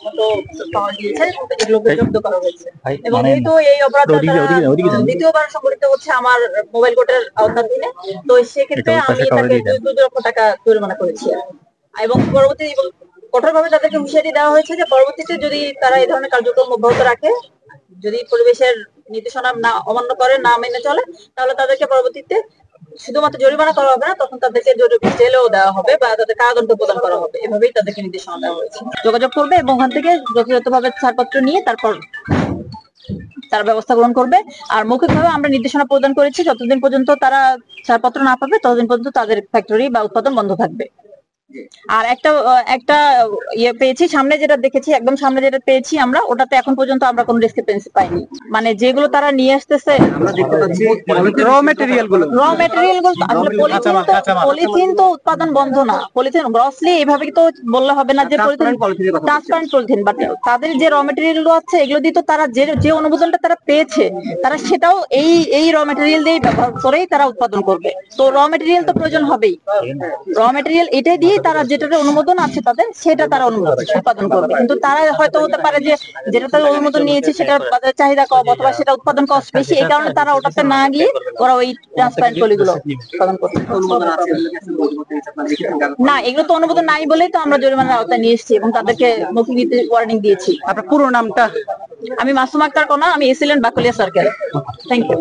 মতো পাওয়া গিয়েছে, এগুলোকে জব্দ করা হয়েছে। এবং যেহেতু এই অপরাধটা দ্বিতীয়বার সংঘটিত হচ্ছে আমার মোবাইল কোর্টের আওতাধীনে, তো সেক্ষেত্রে আমি তাকে 2 লক্ষ টাকা জরিমানা করেছি। এবং পরবর্তী কঠোরভাবে তাদেরকে হুঁশিয়ারি দেওয়া হয়েছে যে পরবর্তীতে যদি তারা এই ধরনের কার্যক্রম অব্যাহত রাখে, যদি পরিবেশের নির্দেশনা না অমান্য করে, না মেনে চলে, তাহলে তাদেরকে পরবর্তীতে শুধুমাত্র জরিমানা করা হবে না, তখন তাদেরকে জেলেও দেওয়া হবে বা তাদের কারাদণ্ড প্রদান করা হবে। এভাবেই তাদেরকে নির্দেশনা দেওয়া হয়েছে। যোগাযোগ করবে এবং ওখান থেকে যথাযথভাবে ছাড়পত্র নিয়ে তারপর তার ব্যবস্থা গ্রহণ করবে। আর মৌখিকভাবে আমরা নির্দেশনা প্রদান করেছি, যতদিন পর্যন্ত তারা ছাড়পত্র না পাবে ততদিন পর্যন্ত তাদের ফ্যাক্টরি বা উৎপাদন বন্ধ থাকবে। আর একটা একটা ইয়ে পেয়েছি, সামনে যেটা দেখেছি, একদম সামনে যেটা পেয়েছি আমরা, ওটাতে এখন পর্যন্ত আমরা কোনো ডিসক্রিপেন্সি পাইনি। মানে যেগুলো তারা নিয়ে আসতেছে আমরা দেখতে পাচ্ছি র ম্যাটেরিয়াল গুলো আসলে পলিথিন তো উৎপাদন বন্ধ না, পলিথিন গ্রসলি এইভাবে তো বললে হবে না যে ট্রান্সপারেন্ট পলিথিন, বাট তাদের যে র মেটেরিয়াল গুলো আছে এগুলো দিয়ে তো তারা যে অনুমোদনটা তারা পেয়েছে, তারা সেটাও এই র মেটেরিয়াল দিয়ে ব্যবহার করেই তারা উৎপাদন করবে। তো র মেটেরিয়াল তো প্রয়োজন হবেই, র মেটেরিয়াল এটাই দিয়ে তারা যেটার অনুমোদন আছে তাদের, সেটা তারা উৎপাদন করবে। কিন্তু তারা হয়তো হতে পারে যে যেটা তারা অনুমোদন নিয়েছে সেটার বাজারে চাহিদা কম, অথবা সেটা উৎপাদন কস্ট বেশি, এই কারণে তারা ওটাতে না গিয়ে ওরা ওই ট্রান্সপারেন্ট পলিগুলো উৎপাদন করছে। না, এগুলো তো অনুমোদন নাই বলেই তো আমরা জরিমানার আওতায় নিয়ে এসেছি এবং তাদেরকে মৌখিক ওয়ার্নিং দিয়েছি। আপনার পুরো নামটা? আমি মাসুম আক্তার কণা, আমি AC land Bakalia circle. Thank you.